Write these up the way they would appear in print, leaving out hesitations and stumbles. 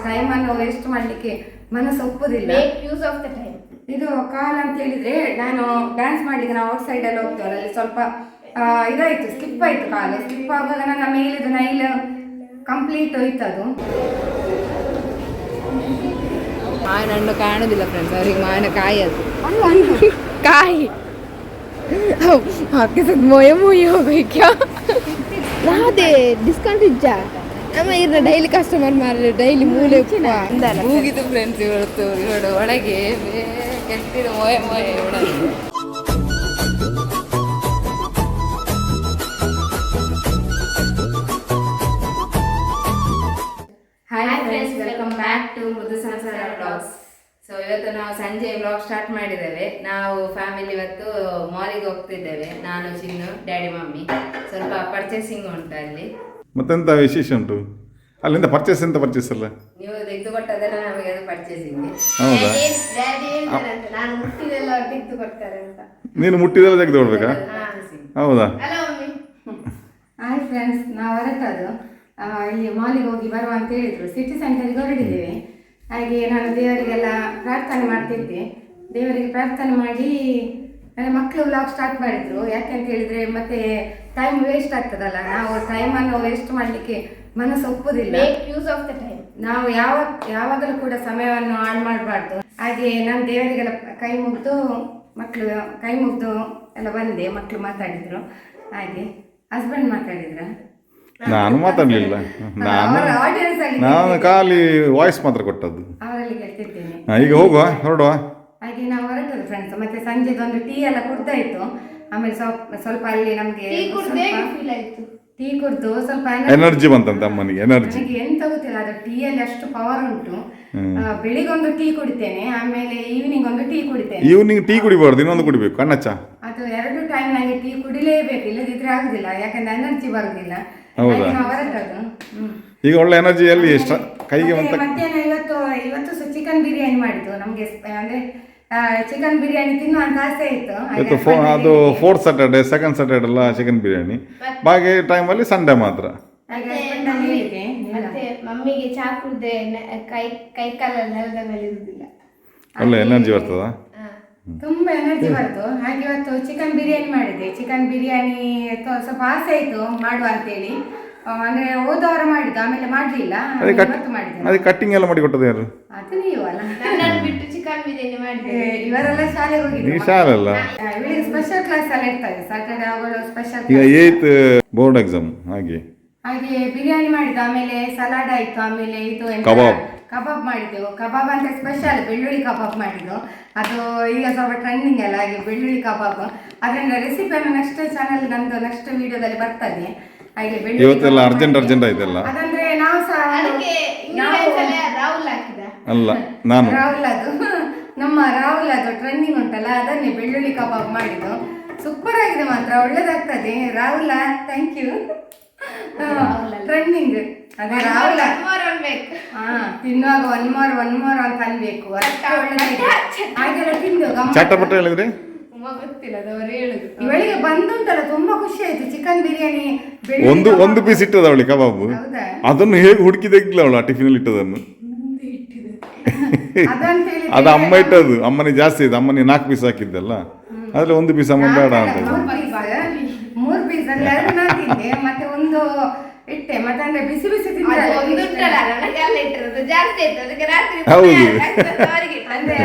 ಟೈಮನ್ನು ವೇಸ್ಟ್ ಮಾಡಲಿಕ್ಕೆ ಮನಸ್ಸು ಒಪ್ಪುದಿಲ್ಲ. Use of the time. ಇದು ಕಾಲ್ ಅಂತ ಹೇಳಿದ್ರೆ ನಾನು ಡ್ಯಾನ್ಸ್ ಮಾಡ್ಲಿಕ್ಕೆ ನಾವು ಔಟ್ ಸೈಡ್ ಅಲ್ಲಿ ಹೋಗ್ತೇವಲ್ಲ, ಅಲ್ಲಿ ಸ್ವಲ್ಪ ಇದಾಯ್ತು, ಸ್ಕಿಪ್ ಆಯ್ತು. ಕಾಲು ಸ್ಕಿಪ್ ಆಗುವಾಗ ನನ್ನ ಮೇಲಿದು ನೈಲ್ ಕಂಪ್ಲೀಟ್ ಹೋಯ್ತದು. ಮಾವಿನ ಹಣ್ಣು ಕಾಣುದಿಲ್ಲ ಫ್ರೆಂಡ್ಸ್, ಅವ್ರಿಗೆ ಮಾವಿನ ಕಾಯಿ ಅದು ಕಾಯಿ आपके साथ मोये मोये हो गई क्या? राधे डिस्काउंट इज्जा ನಮ್ಮ ಇರ್ನ ಡೈಲಿ ಕಸ್ಟಮರ್ ಮಾರ್ರೆ ಡೈಲಿ ಮೂಲೆ ಮೂಗಿದು ಫ್ರೆಂಡ್ಸ್ ಇವತ್ತು ಇವಳು ಒಳಗೆ ಕೆಟ್ಟಿದ ಮೊಯೆ ಮೊಯೆ ಒಳಗೆ. Hi friends, welcome back to Mrudu Samsara blogs. So ಇವತ್ತು ನಾವು ಸಂಜೆ ಬ್ಲಾಗ್ ಸ್ಟಾರ್ಟ್ ಮಾಡಿದ್ದೇವೆ. ನಾವು ಫ್ಯಾಮಿಲಿ ಇವತ್ತು ಮಾಲಿಗೆ ಹೋಗ್ತಿದ್ದೇವೆ, ನಾನು, ಚಿನ್ನು, ಡ್ಯಾಡಿ, ಮಮ್ಮಿ. ಸ್ವಲ್ಪ ಪರ್ಚೇಸಿಂಗ್ ಉಂಟು ಅಲ್ಲಿ. ಮತ್ತೆಂತ ವಿಶೇಷ ಉಂಟು ಅಲ್ಲಿಂದ? ಪರ್ಚೇಸ್ ಎಂತ ಪರ್ಚೇಸ್ ಅಲ್ಲ, ನೀವು ತೆಗೆದು ಕೊಟ್ಟದೆಲ್ಲ ನಮಗೆ ಅದು ಪರ್ಚೇಸಿಂಗ್. ಹೌದಾ? ನಾನು ಮುಟ್ಟಿದೆಲ್ಲ ತೆಗೆದು ಕೊಡ್ತಾರೆ ಅಂತ. ನೀನು ಮುಟ್ಟಿದೆಲ್ಲ ತೆಗೆದು ಕೊಡ್ಬೇಕಾ? ಹೌದಾ? ಹಾಯ್ ಫ್ರೆಂಡ್ಸ್, ನಾವು ಹೊರಟದು ಇಲ್ಲಿ ಮಾಲಿಗೆ ಹೋಗಿ ಬರುವ ಅಂತ ಹೇಳಿದ್ರು. ಸಿಟಿ ಸೆಂಟರ್ಗೆ ಹೊರಟಿದ್ದೇವೆ. ಹಾಗೆ ನಾನು ದೇವರಿಗೆಲ್ಲ ಪ್ರಾರ್ಥನೆ ಮಾಡ್ತಿದ್ದೆ. ದೇವರಿಗೆ ಪ್ರಾರ್ಥನೆ ಮಾಡಿ ನನ್ನ ಮಕ್ಕಳು ವ್ಲಾಗ್ ಸ್ಟಾರ್ಟ್ ಮಾಡಿದ್ರು. ಯಾಕೆಂತ ಹೇಳಿದ್ರೆ ಮತ್ತೆ ಟೈಮ್ ವೇಸ್ಟ್ ಆಗ್ತದಲ್ಲ, ನಾವು ಟೈಮನ್ನು ವೇಸ್ಟ್ ಮಾಡಲಿಕ್ಕೆ ಮನಸ್ಸು ಒಪ್ಪುದಿಲ್ಲ. Use of the time. ನಾವು ಯಾವಾಗಲೂ ಕೂಡ ಸಮಯವನ್ನು ಹಾಳು ಮಾಡಬಾರ್ದು. ಹಾಗೆ ನಾನು ದೇವರಿಗೆಲ್ಲ ಕೈ ಮುಗ್ದು ಮಕ್ಕಳು ಕೈ ಮುಗ್ದು ಎಲ್ಲ ಬಂದೆ. ಮಕ್ಕಳು ಮಾತಾಡಿದ್ರು, ಹಾಗೆ ಹಸ್ಬೆಂಡ್ ಮಾತಾಡಿದ್ರ. ನಾನು ಮಾತಾಡ್ಲಿಲ್ಲ, ನಾನು ಖಾಲಿ ವಾಯ್ಸ್ ಮಾತ್ರ ಕೊಟ್ಟದ್ದು. ಅವರಲ್ಲಿ ಕೇಳ್ತಿದ್ದೇನೆ. ಈಗ ಹೋಗುವ, ಹೊರಡುವ. ಹಾಗೆ ನಾವು ಹೊರಟದು ಫ್ರೆಂಡ್ಸ್. ಮತ್ತೆ ಸಂಜೆದೊಂದು ಟೀ ಎಲ್ಲ ಕುಡ್ದಾಯ್ತು. ಆಮೇಲೆ ಸ್ವಲ್ಪ ಅಲ್ಲಿ ನಮ್ಗೆ ಟೀ ಕುಡ್ದು ಸ್ವಲ್ಪ ಎನರ್ಜಿ ಬಂತಂತ ಅಮ್ಮನಿಗೆ. ಎನರ್ಜಿ ನನಗೆ ಎಂತ ಗೊತ್ತಿಲ್ಲ, ಅದು ಟೀ ಅಲ್ಲಿ ಅಷ್ಟು ಪವರ್ ಉಂಟು. ಬೆಳಿಗ್ಗೆ ಒಂದು ಟೀ ಕುಡಿತೇನೆ, ಆಮೇಲೆ ಈವ್ನಿಂಗ್ ಒಂದು ಟೀ ಕುಡಿತೇನೆ. ಈವ್ನಿಂಗ್ ಟೀ ಕುಡಿಬಾರ್ದು, ಇನ್ನೊಂದು ಕುಡಿಬೇಕು, ಕಣ್ಣಚ್ಚ. ಅದು 2 ಟೈಮ್ ನನಗೆ ಟೀ ಕುಡಿಲೇಬೇಕು, ಇಲ್ಲದಿದ್ರೆ ಆಗುದಿಲ್ಲ. ಯಾಕಂದ್ರೆ ಎನರ್ಜಿ ಬರುದಿಲ್ಲ. ಹೌದಾ? ಹೊರಟದು. ಈಗ ಒಳ್ಳೆ ಎನರ್ಜಿ ಎಲ್ಲಿ ಎಷ್ಟು ಕೈಗೆ ಬಂತ? ಮಧ್ಯಾಹ್ನ ಇವತ್ತು ಚಿಕನ್ ಬಿರಿಯಾನಿ ಮಾಡಿದ್ದು ನಮ್ಗೆ. ಅಂದ್ರೆ ಚಿಕನ್ ಬಿರಿಯಾನಿ ತಿನ್ನುವಂತ ಆಸೆ ಇತ್ತು. ಅದು 4th Saturday 2nd Saturday ಎಲ್ಲ ಚಿಕನ್ ಬಿರಿಯಾನಿ. ಬಾಕಿ ಟೈಮಲ್ಲಿ ಸಂಡೇ ಮಾತ್ರ. ಮತ್ತೆ ಮಮ್ಮಿಗೆ ಚಾ ಕುಡ್ದೆ ಕೈ ಕಾಲೆಲ್ಲ ನೆಲದ ಮೇಲೆ ಇರುದಿಲ್ಲ. ಒಳ್ಳೆ ಎನರ್ಜಿ ಬರ್ತದಾ? ತುಂಬಾ ಎನರ್ಜಿ ಬರ್ತು. ಹಾಗೆ ಇವತ್ತು ಚಿಕನ್ ಬಿರಿಯಾನಿ ಮಾಡಿದೆ. ಚಿಕನ್ ಬಿರಿಯಾನಿ ಸ್ವಲ್ಪ ಆಸೆ ಆಯ್ತು ಮಾಡುವ ಅಂತೇಳಿ. ಅಂದ್ರೆ ಹೋದವರ ಮಾಡಿದ್ದು, ಆಮೇಲೆ ಮಾಡ್ಲಿಲ್ಲ. ಅದೇ ಕಟ್ಟಿಂಗ್ ಎಲ್ಲ ಮಾಡಿ ಕೊಟ್ಟದ್ದು ಯಾರು? ಅದು ನೀವು ಅಲ್ಲ. ಬಿಟ್ಟು ಚಿಕನ್ ಬಿರಿಯಾನಿ ಮಾಡಿದೆ. ಇವರೆಲ್ಲ ಶಾಲೆಗೆ ಹೋಗಿದ್ರು. ಶಾಲೆಲ್ಲ ಇವಳಿಗೆ ಸ್ಪೆಷಲ್ ಕ್ಲಾಸ್ ಎಲ್ಲ ಇರ್ತದೆ ಸಾಟರ್ಡೆ. ಅವಳು ಸ್ಪೆಷಲ್ ಈಗ 8th ಬೋರ್ಡ್ ಎಕ್ಸಾಮ್. ಹಾಗೆ ಬಿರಿಯಾನಿ ಮಾಡಿದ್ದು. ಆಮೇಲೆ ಸಲಾಡ್ ಆಯ್ತು. ಆಮೇಲೆ ಇದು ಕಬಾಬ್ ಮಾಡಿದ್ದೆವು. ಕಬಾಬ್ ಅಂತ ಸ್ಪೆಷಲ್ ಬೆಳ್ಳುಳ್ಳಿ ಕಬಾಬ್ ಮಾಡಿದ್ದು. ಅದು ಈಗ ಸ್ವಲ್ಪ ಟ್ರೆಂಡಿಂಗ್ ಅಲ್ಲ, ಹಾಗೆ ಬೆಳ್ಳುಳ್ಳಿ ಕಬಾಬ್. ಅದರಿಂದ ರೆಸಿಪಿಯನ್ನು ನೆಕ್ಸ್ಟ್ ಚಾನಲ್ ನಂದು ನೆಕ್ಸ್ಟ್ ವಿಡಿಯೋದಲ್ಲಿ ಬರ್ತದೆ. ಹಾಗೆ ಇವತ್ತೆಲ್ಲ ಅರ್ಜೆಂಟ್ ಆಯ್ತಲ್ಲ. ಅದಂದ್ರೆ ನಾವು ಸಹ ರಾಹುಲ್ ಹಾಕಿದ ಅಲ್ಲ, ನಾನು ರಾಹುಲ್ ಅದು ನಮ್ಮ ರಾಹುಲ್ ಅದು ಟ್ರೆಂಡಿಂಗ್ ಉಂಟಲ್ಲ, ಅದನ್ನೇ ಬೆಳ್ಳುಳ್ಳಿ ಕಬಾಬ್ ಮಾಡಿದ್ದು. ಸೂಪರ್ ಆಗಿದೆ ಮಾತ್ರ, ಒಳ್ಳೇದಾಗ್ತದೆ. Rahul thank you. ಟ್ರೆಂಡಿಂಗ್ ಅದೇ ರಾಹುಲ್. ತಿನ್ನುವಾಗ ಒನ್ ಮೋರ್ ಅಂತ ಅನ್ಬೇಕು. ಹಾಗೆಲ್ಲ ತಿಂದು ಚಟಪಟ ಹೇಳಿದ್ರೆ ಗೊತ್ತಿಲ್ಲ, ಅವರು ಹೇಳುದು. ಇವಳಿಗೆ ಬಂದುಂಟಲ್ಲ ತುಂಬಾ ಖುಷಿ ಆಯ್ತು. ಚಿಕನ್ ಬಿರಿಯಾನಿ ಒಂದು ಪೀಸ್ ಇಟ್ಟದ ಅವಳಿಗೆ ಕಬಾಬು. ಅದನ್ನು ಹೇಗೆ ಹುಡುಕಿ ತೆಗಿಲ್ಲ ಅವಳು ಆ ಟಿಫಿನ್ ಅಲ್ಲಿ ಇಟ್ಟದನ್ನು. ಅದು ಅಮ್ಮ ಇಟ್ಟದು. ಅಮ್ಮನಿಗೆ ಜಾಸ್ತಿ ಇದೆ. ಅಮ್ಮನಿಗೆ 4 ಪೀಸ್ ಹಾಕಿದ್ದಲ್ಲ, ಅದ್ರಲ್ಲಿ 1 ಪೀಸ್ ಅಮ್ಮ ಬೇಡ ಅಂತ. 3 ಪೀಸ್ ಅಲ್ಲಿ 2 ನಾನು ತಿಂದೆ, ಮತ್ತೆ ಒಂದು ಇಟ್ಟೆ. ಮತ್ತೆ ಅಂದ್ರೆ ಬಿಸಿ ಬಿಸಿ ತಿಂದ್ರೆ ಹೌದು, ಅಂದ್ರೆ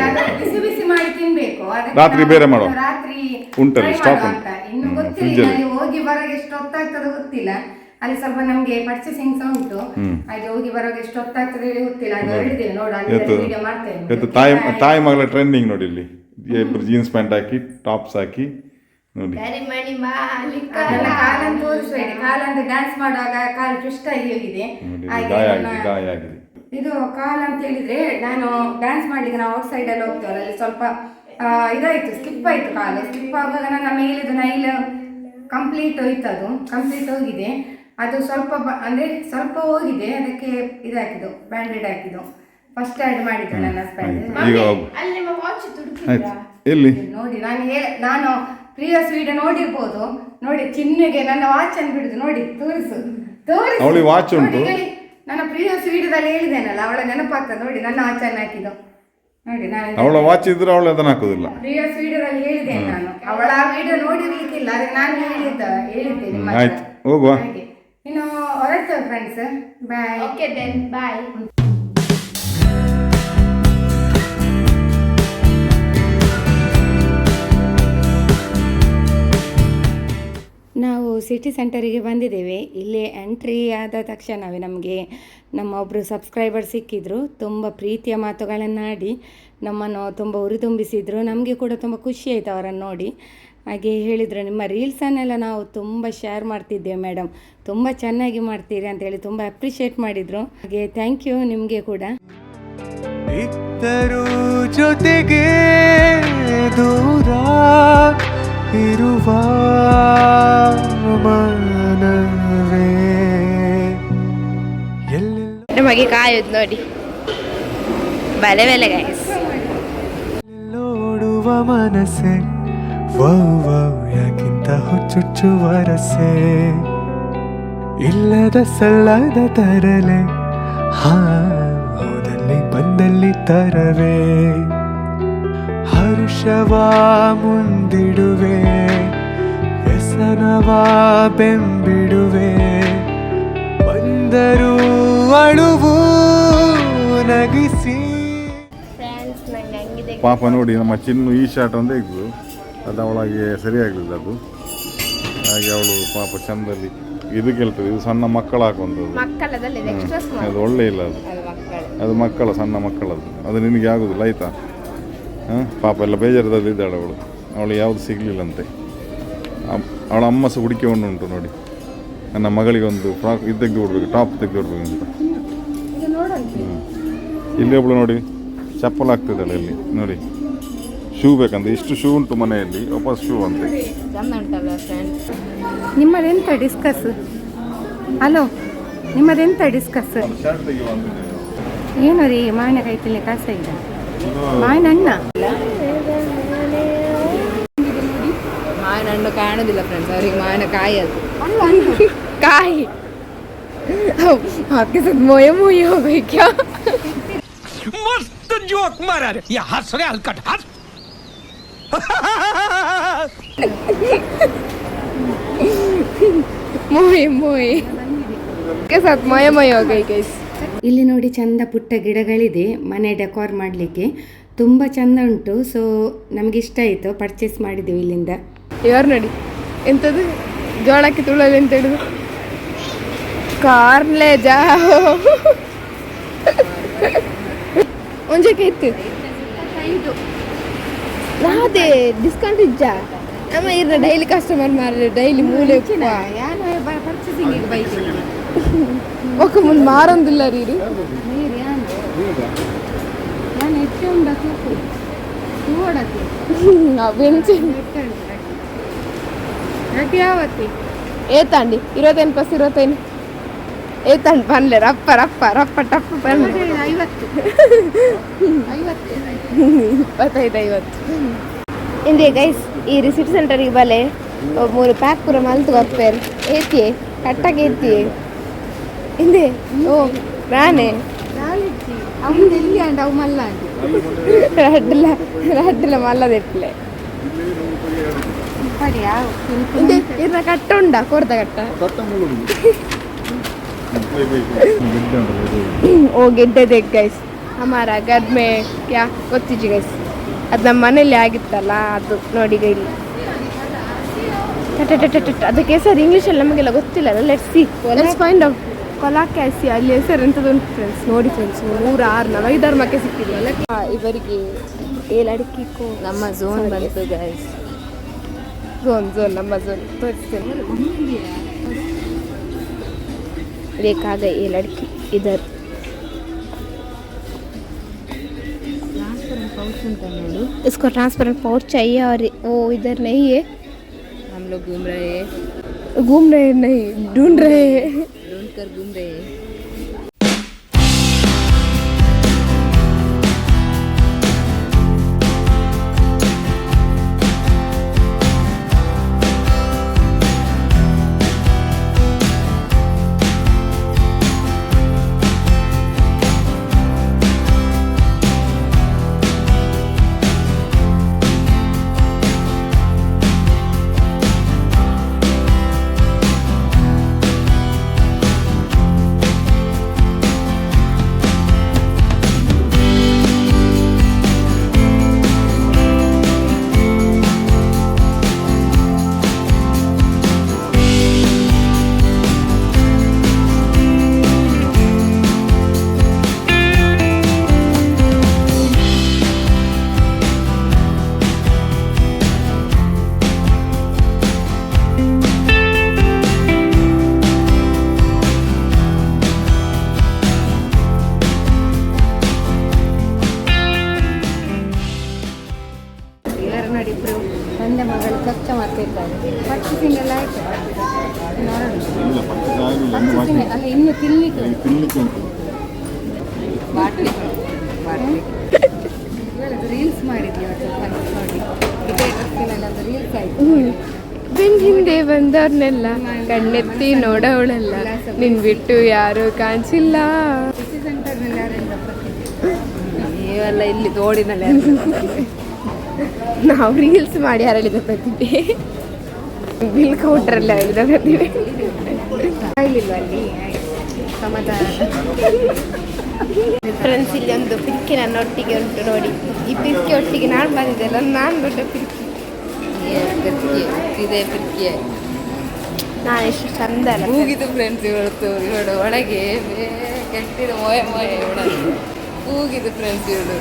ಬಿಸಿ ಬಿಸಿ ಮಾಡಿ ತಿನ್ಬೇಕು. ರಾತ್ರಿ ಬೇರೆ ಮಾಡೋ, ರಾತ್ರಿ ಉಂಟಲ್ಲ ಸ್ಟಾಕ್ ಉಂಟು. ಇನ್ನು ಗೊತ್ತಿಲ್ಲ, ಹೋಗಿ ಬರೋಗೆ ಎಷ್ಟು ಹೊತ್ತಾಗ್ತದೆ ಗೊತ್ತಿಲ್ಲ. ಅಲ್ಲಿ ಸ್ವಲ್ಪ ನಮ್ಗೆ ಪರ್ಚೇಸಿಂಗ್ ಸಹ ಉಂಟು. ಹಾಗೆ ಹೋಗಿ ಬರೋಗೆ ಎಷ್ಟು ಹೊತ್ತಾಗ್ತದೆ ಹೇಳಿ ಗೊತ್ತಿಲ್ಲ. ಅದು ಹೇಳಿದ್ದೇವೆ ನೋಡು, ಅಲ್ಲಿ ವಿಡಿಯೋ ಮಾಡ್ತೇನೆ. ತಾಯಿ ಮಗಳ ಟ್ರೆಂಡಿಂಗ್ ನೋಡಿ ಇಲ್ಲಿ. ಜೀನ್ಸ್ ಪ್ಯಾಂಟ್ ಹಾಕಿ ಟಾಪ್ಸ್ ಹಾಕಿ ನೋಡಿ. ಕಾಲನ್ನು ತೋರಿಸ್ಬೇಡಿ, ಕಾಲಂದ್ರೆ ಡ್ಯಾನ್ಸ್ ಮಾಡುವಾಗ ಕಾಲು ಟ್ವಿಸ್ಟ್ ಆಗಿ ಹೋಗಿದೆ. ಗಾಯ ಆಗಿದೆ. ಇದು ಕಾಲ್ ಅಂತ ಹೇಳಿದ್ರೆ ನಾನು ಡ್ಯಾನ್ಸ್ ಮಾಡ್ಲಿಕ್ಕೆ ನಾವು ಔಟ್ ಸೈಡ್ ಅಲ್ಲಿ ಹೋಗ್ತೇವಲ್ಲ, ಅಲ್ಲಿ ಸ್ವಲ್ಪ ಇದಾಯ್ತು, ಸ್ಕಿಪ್ ಆಯ್ತು. ಕಾಲು ಸ್ಕಿಪ್ ಆಗುವಾಗ ನನ್ನ ಮೇಲಿದು ನೈಲ್ ಕಂಪ್ಲೀಟ್ ಹೋಯ್ತದು. ಕಂಪ್ಲೀಟ್ ಹೋಗಿದೆ. ಅದು ಸ್ವಲ್ಪ ಅಂದ್ರೆ ಸ್ವಲ್ಪ ಹೋಗಿದೆ. ಅದಕ್ಕೆ ಇದಾಕಿದ್ದು, ಬ್ಯಾಂಡೇಡ್ ಹಾಕಿದ್ದು. ಫಸ್ಟ್ ಆಡ್ ಮಾಡಿದ್ದು ನನ್ನ ಹಸ್ಬೆಂಡ್. ಎಲ್ಲಿ ನೋಡಿ, ನಾನು ಪ್ರಿವಿಯಸ್ ವಿಡಿಯೋ ನೋಡಿರ್ಬೋದು. ನೋಡಿ, ಚಿನ್ನಿಗೆ ನನ್ನ ವಾಚ್ ಅನ್ನು ಬಿಡುದು ನೋಡಿ, ತೋರಿಸು ಅವಳಿಗೆ ವಾಚ್ ಉಂಟು. ನನ್ನ ಪ್ರಿಯಸ್ ವಿಡಿಯೋದಲ್ಲಿ ಹೇಳಿದ್ದೇನಲ್ಲ, ಅವಳ ನೆನಪಾಗ್ತದೆ ನೋಡಿ, ನನ್ನ ಆಚರಣೆ ಹಾಕಿದ್ದು ನೋಡಿ. ನಾನು ಅವಳ ವಾಚ್ ಇದ್ರೆ ಅವಳು ಅದನ್ನ ಹಾಕೋದಿಲ್ಲ. ಪ್ರಿಯಸ್ ವಿಡಿಯೋದಲ್ಲಿ ಹೇಳಿದ್ದೇನೆ ನಾನು, ಅವಳ ಆ ವಿಡಿಯೋ ನೋಡಿರ್ಲಿಕ್ಕಿಲ್ಲ, ಅದಕ್ಕೆ ನಾನು ಹೇಳಿದ್ದೆ ನಿಮ್ಮ ಹತ್ರ. ಆಯ್ತು, ಹೋಗುವ. ಹಾಗೆ ಇನ್ನು ಹೊರಡ್ತೇವೆ friends, bye. Okay then bye. ನಾವು ಸಿಟಿ ಸೆಂಟರಿಗೆ ಬಂದಿದ್ದೇವೆ. ಇಲ್ಲಿ ಎಂಟ್ರಿ ಆದ ತಕ್ಷಣವೇ ನಮಗೆ ನಮ್ಮ ಒಬ್ಬರು ಸಬ್ಸ್ಕ್ರೈಬರ್ ಸಿಕ್ಕಿದ್ರು. ತುಂಬ ಪ್ರೀತಿಯ ಮಾತುಗಳನ್ನಾಡಿ ನಮ್ಮನ್ನು ತುಂಬ ಹುರಿದುಂಬಿಸಿದರು. ನಮಗೆ ಕೂಡ ತುಂಬ ಖುಷಿ ಆಯಿತು ಅವರನ್ನು ನೋಡಿ. ಹಾಗೆ ಹೇಳಿದರು, ನಿಮ್ಮ ರೀಲ್ಸನ್ನೆಲ್ಲ ನಾವು ತುಂಬ ಶೇರ್ ಮಾಡ್ತಿದ್ದೇವೆ ಮೇಡಮ್, ತುಂಬ ಚೆನ್ನಾಗಿ ಮಾಡ್ತೀರಿ ಅಂತೇಳಿ ತುಂಬ ಅಪ್ರಿಷಿಯೇಟ್ ಮಾಡಿದರು. ಹಾಗೆ ಥ್ಯಾಂಕ್ ಯು ನಿಮಗೆ ಕೂಡ. ಇದ್ದರೂ ಜೊತೆಗೆ ದೂರ ಇರುವ ಮನವೇ ನಮಗೆ ಕಾಯೋದು ನೋಡಿ, ಬಲೆ ಬೆಲೆ ಗೈಸ್. ಎಲ್ಲೋಡುವ ಮನಸ್ಸೆ ವೌ ವೌ ಯಾಕಿಂತ ಹುಚ್ಚುಚ್ಚುವ ರಸೆ, ಇಲ್ಲದ ಸಲ್ಲದ ತರಲೆ ಹಾ ಹೋದಲ್ಲಿ ಬಂದಲ್ಲಿ ತರವೇ, ಹರುಷವ ಮುಂದಿಡುವೆ ವ್ಯಸನವ ಬೆಂಬಿಡುವೆ, ಬಂದರೂ ಅಳುವು ನಗಿಸಿ. ಫ್ರೆಂಡ್ಸ್ ನಂಗೆ ಹಂಗಿದೆ ಪಾಪ ನೋಡಿ, ನಮ್ಮ ಚಿನ್ನು ಈ ಶಾರ್ಟ್ ಒಂದೇ ಇದ್ದು ಅದು ಅವಳಿಗೆ ಸರಿಯಾಗಲಿಲ್ಲ ಅದು. ಹಾಗೆ ಅವಳು ಪಾಪ ಚಂದಲ್ಲಿ ಇದು ಕೇಳ್ತದೆ, ಇದು ಸಣ್ಣ ಮಕ್ಕಳು ಹಾಕುವಂಥದ್ದು. ಮಕ್ಕಳದಲ್ಲಿ ಎಕ್ಸ್ಟ್ರಾ ಸ್ಮಾಲ್, ಅದು ಒಳ್ಳೆ ಇಲ್ಲ ಅದು, ಅದು ಮಕ್ಕಳು. ಅದು ಮಕ್ಕಳ ಸಣ್ಣ ಮಕ್ಕಳದು, ಅದು ನಿನಗೆ ಆಗೋದಿಲ್ಲ ಆಯಿತಾ. ಹಾಂ, ಪಾಪ ಎಲ್ಲ ಬೇಜಾರದಲ್ಲಿ ಇದ್ದಾಳೆ ಅವಳು, ಅವಳು ಯಾವುದು ಸಿಗಲಿಲ್ಲಂತೆ. ಅವಳ ಅಮ್ಮ ಸಹ ಹುಡುಕಿಕೊಂಡು ಉಂಟು ನೋಡಿ. ನನ್ನ ಮಗಳಿಗೆ ಒಂದು ಫ್ರಾಕ್ ಇದು ತೆಗೆದು ಬಿಡ್ಬೇಕು, ಟಾಪ್ ತೆಗೆದು ಬಿಡ್ಬೇಕು ಅಂತ. ಇಲ್ಲಿ ಒಬ್ಳು ನೋಡಿ ಚಪ್ಪಲ್ ಹಾಕ್ತಿದ್ದಾಳೆ ಇಲ್ಲಿ ನೋಡಿ, ಶೂ ಬೇಕಂತ. ಇಷ್ಟು ಶೂ ಉಂಟು ಮನೆಯಲ್ಲಿ, ವಾಪಸ್ ಶೂ ಅಂತೆ. ಚಂದ ಉಂಟಲ್ಲ ಫ್ರೆಂಡ್ಸ್. ನಿಮ್ಮದೆಂತ ಡಿಸ್ಕಸ್? ಹಲೋ, ನಿಮ್ಮದೆಂತ ಡಿಸ್ಕಸ್? ಶರ್ಟ್ ತೆಗೆಯುವಂತಿದೆ. ಏನು ರೀ, ಮಾವಿನಕಾಯಿ ತಿನ್ಲಿ ಕಾಸ ಇಲ್ಲ, ಮಾವಿನ ಹಣ್ಣ. ಮಾವಿನ ಹಣ್ಣು ಕಾಣುದಿಲ್ಲ ಫ್ರೆಂಡ್ಸ್, ಅವ್ರಿಗೆ ಮಾವಿನ ಕಾಯಿ ಅದು ಕಾಯಿ आपके साथ मोये मोये हो गई क्या? मस्त जोक मारा रे, ये हंस रहे हलकट हंस. मोये मोये के साथ मोये मोये हो गई गाइस. ಇಲ್ಲಿ ನೋಡಿ ಚಂದ ಪುಟ್ಟ ಗಿಡಗಳಿದೆ ಮನೆ ಡೆಕೋರ್ ಮಾಡಲಿಕ್ಕೆ, ತುಂಬ ಚಂದ ಉಂಟು. ಸೊ ನಮಗೆ ಇಷ್ಟ ಆಯಿತು, ಪರ್ಚೇಸ್ ಮಾಡಿದ್ದೀವಿ ಇಲ್ಲಿಂದ. ಯಾರು ನೋಡಿ ಎಂಥದ್ದು ಜೋಳಕ್ಕೆ ತುಳಲು ಅಂತ ಹೇಳಿದ್ರು, ಕಾರ್ಲೆ ಜಾओ ಒಂಜಕ್ಕೆ ಇತ್ತು ನಾದೇ ಡಿಸ್ಕೌಂಟ್ ಇಜ್ಜ ನಮ್ಮ ಇರ್ನ ಡೈಲಿ ಕಸ್ಟಮರ್ ಮಾರ್ರೆ, ಡೈಲಿ ಮೂಲೆ ಪರ್ಚೇಸಿಂಗ್ ಬೈಕ್ ఒక ముందు మారందిಲ್ಲ ರೀರು ನಾನು ಹೆಚ್ಚು ಉಂಡಕ್ಕೆ ನೋಡಕ್ಕೆ ಬೆಂಚಿ ಯಾವತ್ತಿ ಏತಂಡಿ 25 + 25 ಏತಂಡಿ ಪನ್ಲೆ ರಪ್ಪ ರಪ್ಪ ರಪ್ಪ ಟಪ್ಪ ಪನ್ಲೆ 25 ಇಂದೇ ಗೈಸ್ ಈ ರಿಸಿಟ್ ಸೆಂಟರಿಗೆ ಬಲೆ 3 ಪ್ಯಾಕ್ ಪೂರ ಮಲ್ತು ಬರ್ಪೇರು ಏತಿ ಕಟ್ಟಕ್ಕೆ ಏತಿ ಇಂದೇ ಓ ರಾಣೆ ಅವ್ನು ಎಲ್ಲಿ ಅಂಡ ಅವು ಮಲ್ಲ ಅಂಡಿ ರಡ್ಡಿಲ ಮಲ್ಲದೆಟ್ಲೆ ಪಡಿ ಯಾವ ಇಂದೇ ಇರ್ನ ಕಟ್ಟ ಉಂಡ ಕೊರ್ದ ಕಟ್ಟ ಓ ಗೆಡ್ಡೆ ದೆಗ್ ಗೈಸ್ ಹಮಾರ ಗದ್ ಮೇ ಕ್ಯಾ ಗೊತ್ತಿಜ್ಜಿ ಗೈಸ್, ಅದು ನಮ್ಮ ಮನೇಲಿ ಆಗಿತ್ತಲ್ಲ ಅದು ನೋಡಿ ಗೈಲಿ ಅದಕ್ಕೆ ಹೆಸರು ಇಂಗ್ಲೀಷಲ್ಲಿ ನಮಗೆಲ್ಲ ಗೊತ್ತಿಲ್ಲ. Let's find out. ಕೊಲಾಕ್ಯಾಸಿ ಅಲ್ಲಿ ಹೆಸರು ಎಂಥದ್ದು ಉಂಟು ಫ್ರೆಂಡ್ಸ್, ನೋಡಿ ಫ್ರೆಂಡ್ಸ್ 3, 6, 5 ಮಕ್ಕೆ ಸಿಕ್ಕಿದ್ವಲ್ಲ ಇವರಿಗೆ. ಏ ಲಡ್ಕಿ ಕೋ ನಮ್ಮ ಝೋನ್ ಬಂತು ಗೈಸ್. ಝೋನ್ ನಮ್ಮ ಝೋನ್ ತೋರಿಸ್ತೇನೆ. देखा गई ये लड़की इधर इसको ट्रांसपेरेंट पाउच चाहिए और वो इधर नहीं है. हम लोग घूम रहे हैं, नहीं ढूंढ रहे हैं. ढूंढ कर घूम रहे हैं. ಸ್ವಚ್ಛ ಮಾಡ್ತಿದ್ದಾರೆ. ಪರ್ಚೇಸಿಂಗ್ ಎಲ್ಲ ಆಯ್ತು. ಇಲ್ಲ ಪರ್ಚೇಸ್ ಆಗಿಲ್ಲ ಇನ್ನು ಬಾಕಿ Purchasing ಅಲ್ಲ, ಇನ್ನು ತಿನ್ಲಿಕ್ಕೆ ಉಂಟು. ತಿನ್ಲಿಕ್ಕೆ ಉಂಟು. ರೀಲ್ಸ್ ಮಾಡಿದ್ವಿ ಇವತ್ತು ನೋಡಿ. ಇದೇ ಡ್ರೆಸ್ಸಿನಲ್ಲಿ ಒಂದು ರೀಲ್ಸ್ ಆಯ್ತು. ಬೆನ್ ಹಿಂದೆ ಬಂದವ್ರನ್ನೆಲ್ಲ ಕಣ್ಣೆತ್ತಿ ನೋಡೋಳೆಲ್ಲ ನಿನ್ ಬಿಟ್ಟು ಯಾರು ಕಾಣಿಸಿಲ್ಲ. ಸಿಟಿ ಸೆಂಟರ್ನಲ್ಲಿ ಯಾರಿಂದ ನೀವೆಲ್ಲ ಇಲ್ಲಿ ತೋಡಿನಲ್ಲಿ ನಾವು ರೀಲ್ಸ್ ಮಾಡಿ ಯಾರು ಹೇಳಿದ ಪ್ರತಿಭೆ ಬಿಲ್ ಕೌಂಟ್ರಲ್ಲ ಹೇಳಿದ ಪ್ರತಿಭೆ. ಇಲ್ಲಿಲ್ವ ಅಲ್ಲಿ ಸಮಾಧಾನ. ಫ್ರೆಂಡ್ಸ್ ಇಲ್ಲಿ ಒಂದು ಪಿರ್ಕಿ ನನ್ನ ಒಟ್ಟಿಗೆ ಉಂಟು ನೋಡಿ. ಈ ಪಿರ್ಕಿ ಒಟ್ಟಿಗೆ ನಾನು ಬಂದಿದ್ದೆಲ್ಲ, ನಾನು ದೊಡ್ಡ ಪಿರ್ಕಿ. ಇದೇ ಪಿರ್ಕಿಯೇ ನಾನು ಎಷ್ಟು ಚಂದ ಅಲ್ಲ. ಕೂಗಿದು ಫ್ರೆಂಡ್ಸ್ ಇವಳು ಒಳಗೆ ಕೆಟ್ಟಿದ ಮೋಯ ಒಳಗೆ ಕೂಗಿದು ಫ್ರೆಂಡ್ಸ್ ಇವಳು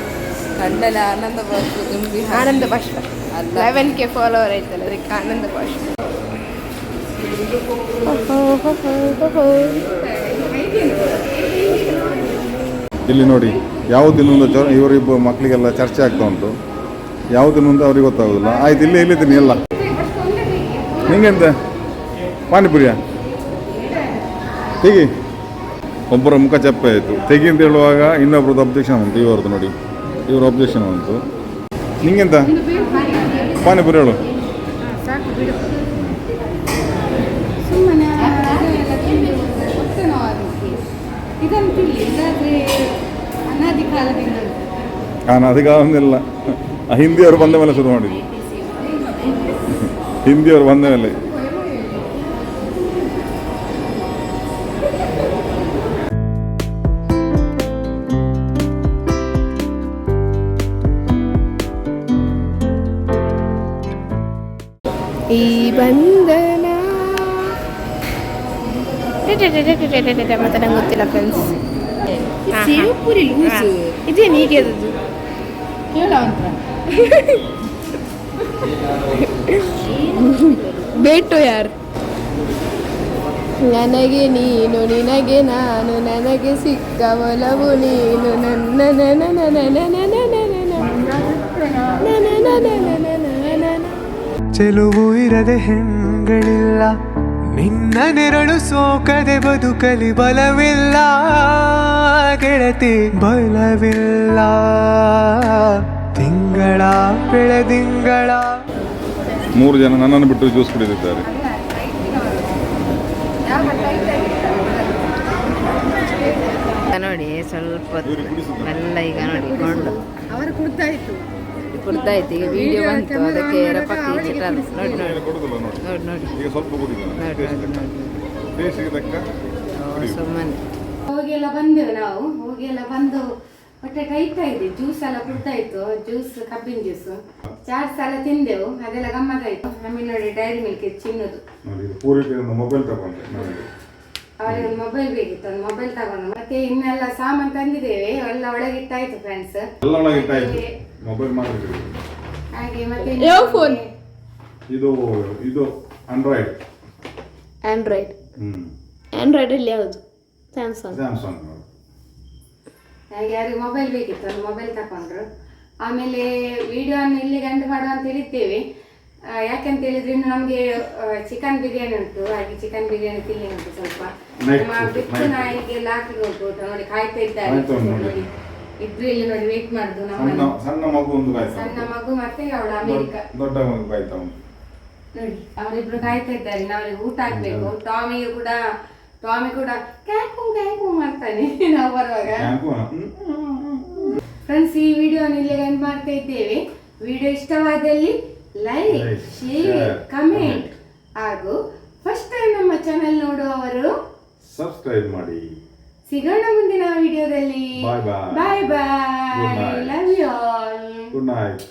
ಕಣ್ಣಲ್ಲಿ ಆನಂದ ಬಾಷ್ಪ ತುಂಬಿ ಆನಂದ ಬಾಷ್ಪ ಅಲ್ಲ 11K ಫಾಲೋವರ್ ಆಯ್ತಲ್ಲ, ಅದಕ್ಕೆ ಆನಂದ ಬಾಷ್ಪ. ಇಲ್ಲಿ ನೋಡಿ ಯಾವುದಿನೊಂದು ಇವರಿಬ್ಬರು ಮಕ್ಕಳಿಗೆಲ್ಲ ಚರ್ಚೆ ಆಗ್ತಾ ಉಂಟು. ಯಾವುದಿನೊಂದು ಅವ್ರಿಗೆ ಗೊತ್ತಾಗೋದಿಲ್ಲ. ಆಯ್ತು ಇಲ್ಲೇ ಇಲ್ಲಿದ್ದೀನಿ ಎಲ್ಲ. ನಿಂಗೆಂತ ಪಾನಿಪುರಿಯ ತೆಗಿ. ಒಬ್ಬರ ಮುಖ ಚಪ್ಪೆ ಆಯಿತು ತೆಗಿ ಅಂತ ಹೇಳುವಾಗ ಇನ್ನೊಬ್ರದ್ದು ಅಬ್ಜೆಕ್ಷನ್ ಉಂಟು. ಇವರದ್ದು ನೋಡಿ, ಇವ್ರ ಅಬ್ಜೆಕ್ಷನ್ ಉಂಟು. ನಿಂಗೆಂತ ಪಾನಿಪುರಿ ಹೇಳು. ಸಾಕು ಬಿಡು. ಸುಮ್ಮನೆ ಅದೆಲ್ಲ ತಿಂದು ಹೊಟ್ಟೆ ನೋವಾಗುತ್ತೆ. ಇದನ್ನು ತಿಳಿ, ಇಲ್ಲಾದ್ರೆ ಅನಾದಿ ಕಾಲದಿಂದ ಉಂಟು. ಅದಕ್ಕೆ ಒಂದಿಲ್ಲ. ಹಿಂದಿಯವರು ಬಂದ ಮೇಲೆ ಶುರು ಮಾಡಿದ್ವಿ. ಹಿಂದಿಯವರು ಬಂದ ಮೇಲೆ ಈ ಬಂಧನ ಮತ್ತೆ ನಂಗೆ ಗೊತ್ತಿಲ್ಲ ಫ್ರೆಂಡ್ಸ್. ಸೇವಪುರಿ ಲೂಸು ಇದೇನು ಹೀಗೆ ಅದದ್ದು ಕೇಳ ಅಂತ ಬೇಟು ಯಾರು. ನನಗೆ ನೀನು ನಿನಗೆ ನಾನು, ನನಗೆ ಸಿಕ್ಕ ಒಲವು ನೀನು, ಚೆಲುವು ಇರದೆ ಹೆಣ್ಗಳಿಲ್ಲ, ನಿನ್ನ ನೆರಳು ಸೋಕದೆ ಬದುಕಲಿ ಬಲವಿಲ್ಲ ಗೆಳತಿ ಬಲವಿಲ್ಲ. ತಿಂಗಳ ಬೆಳೆದಿಂಗಳ 3 ಜನ ನನ್ನನ್ನು ಬಿಟ್ಟು ಜ್ಯೂಸ್ ಕುಡಿದಿದ್ದಾರೆ. ನೋಡಿ ಸ್ವಲ್ಪ ಎಲ್ಲ ಈಗ ನೋಡಿ ಕೊಂಡು ಅವರು ಕುಡ್ತಾಯಿತ್ತು. ಕುಡ್ದಾಯ್ತು. ಈಗ ವಿಡಿಯೋ ಬಂತು, ಅದಕ್ಕೆ ರಪಕ್ಕಿ ಚಿತ್ರ ನೋಡಿ ನೋಡಿ ಕೊಡುದಿಲ್ಲ ನೋಡಿ. ನೋಡಿ ನೋಡಿ ಈಗ ಸ್ವಲ್ಪ ಕುಡಿದಿಲ್ಲ. ನೋಡಿ ನೋಡಿ ನೋಡಿ ಟೇಸ್ಟಿಗೆ ತಕ್ಕ ಸುಮ್ಮನೆ ಹೋಗಿ ಎಲ್ಲ ಬಂದೆವು ನಾವು. ಹೋಗಿ ಎಲ್ಲ ಬಂದು ಹೊಟ್ಟೆ ಟೈಟ್ ಆಗಿದೆ. ಜ್ಯೂಸ್ ಎಲ್ಲ ಕುಡ್ತಾಯಿತ್ತು. ಜ್ಯೂಸ್ ಕಬ್ಬಿನ ಜ್ಯೂಸು ಚಾಟ್ಸ್ ಎಲ್ಲ ತಿಂದೆವು. ಅದೆಲ್ಲ ಗಮ್ಮತ್ತಾಯಿತು. ನಮಗೆ ನೋಡಿ ಡೈರಿ ಮಿಲ್ಕ್ ಚಿನ್ನದು ನೋಡಿ. ಪೂರೈಕೆ ಒಂದು ಮೊಬೈಲ್ ತಗೊಂಡೆ ನನಗೆ. ಅವರಿಗೆ ಒಂದು ಮೊಬೈಲ್ ಬೇಕಿತ್ತು. ಒಂದು ಮೊಬೈಲ್ ತಗೊಂಡು ಮತ್ತೆ ಇನ್ನೆಲ್ಲ ಸಾಮಾನು ತಂದಿದ್ದೇವೆ. ಎಲ್ಲ ಒಳಗಿಟ್ಟಾಯ್ತು ಫ್ರೆಂಡ್ಸ್. ಎಲ್ಲ ಒಳಗೆ ಇಟ್ಟಾಯ್ತು. ಮೊಬೈಲ್ ಮಾಡಿದ್ವಿ. ಹಾಗೆ ಮತ್ತೆ ಯಾವ ಫೋನ್? ಇದು ಇದು ಆಂಡ್ರಾಯ್ಡ್. ಆಂಡ್ರಾಯ್ಡ್. ಹ್ಮ್ ಆಂಡ್ರಾಯ್ಡಲ್ಲಿ ಯಾವುದು? ಸ್ಯಾಮ್ಸಂಗ್. ಸ್ಯಾಮ್ಸಂಗ್. ಹಾಗೆ ಯಾರಿಗೆ ಮೊಬೈಲ್ ಬೇಕಿತ್ತು, ಒಂದು ಮೊಬೈಲ್ ತಗೊಂಡ್ರು. ಆಮೇಲೆ ವಿಡಿಯೋವನ್ನು ಇಲ್ಲಿಗೆ ಎಂಡ್ ಮಾಡುವ ಅಂತ ಹೇಳಿದ್ದೇವೆ. ಯಾಕಂತ ಹೇಳಿದ್ರೆ ಇನ್ನು ನಮಗೆ ಚಿಕನ್ ಬಿರಿಯಾನಿ ಉಂಟು. ಹಾಗೆ ಚಿಕನ್ ಬಿರಿಯಾನಿ ತಿನ್ನಿ ಉಂಟು ಸ್ವಲ್ಪ. ನಮ್ಮ ಬಿಟ್ಟು ನಾಯಿಗೆಲ್ಲ ಹಾಕಿ ಹೋಗ್ಬೋದು ನೋಡಿ. ಕಾಯ್ತಾ ಇದ್ದಾರೆ ನೋಡಿ. ಇಬ್ರು ಇಲ್ಲಿ ನೋಡಿ ವೇಟ್ ಮಾಡುದು. ನಮ್ಮ ಸಣ್ಣ ಮಗು ಒಂದು ಕಾಯ್ತಾ ಸಣ್ಣ ಮಗು ಮತ್ತೆ ಅವಳು ಅಮೆರಿಕ ದೊಡ್ಡ ಮಗು ಕಾಯ್ತಾ ಉಂಟು ನೋಡಿ. ಅವರಿಬ್ರು ಕಾಯ್ತಾ ಇದ್ದಾರೆ. ನಾವರಿಗೆ ಊಟ ಹಾಕ್ಬೇಕು. ಟಾಮಿ ಕೂಡ ಕ್ಯಾಕು ಕ್ಯಾಕು ಮಾಡ್ತಾನೆ ನಾವು ಬರುವಾಗ. ಫ್ರೆಂಡ್ಸ್, ಈ ವಿಡಿಯೋನ ಇಲ್ಲಿಗೆ ಎಂಡ್ ಮಾಡ್ತಾ ಇದ್ದೇವೆ. ವಿಡಿಯೋ ಇಷ್ಟವಾದಲ್ಲಿ ಲೈಕ್, ಶೇರ್, ಕಮೆಂಟ್ ಹಾಗೂ ಫಸ್ಟ್ ಟೈಮ್ ನಮ್ಮ ಚಾನೆಲ್ ನೋಡುವವರು ಸಬ್ಸ್ಕ್ರೈಬ್ ಮಾಡಿ. ಸಿಗೋಣ ಮುಂದಿನ ವಿಡಿಯೋದಲ್ಲಿ. Bye bye. Bye Good bye. night. Love you all. Good night.